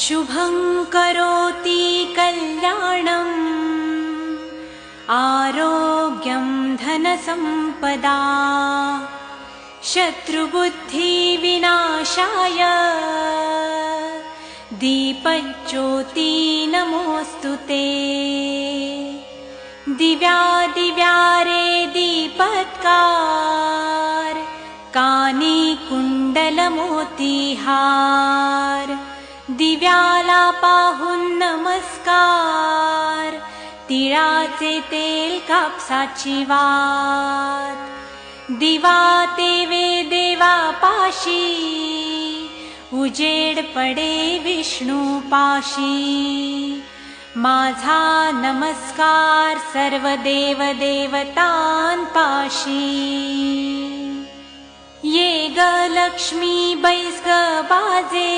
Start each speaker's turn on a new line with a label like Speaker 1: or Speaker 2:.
Speaker 1: शुभं करोति कल्याणम् आरोग्यं धनसम्पदा शत्रुबुद्धिविनाशाय दीपज्योति नमोऽस्तुते। दिव्यादिव्यारे दीपत्कार कानी कुण्डलमोतिहार दिव्याला पाहून नमस्कार तिळाचे तेल कापसाची वात दिवा तेवे देवा पाशी उजेड पडे विष्णू पाशी माझा नमस्कार सर्व देव देवतांपाशी ये ग लक्ष्मी बैस ग बाजे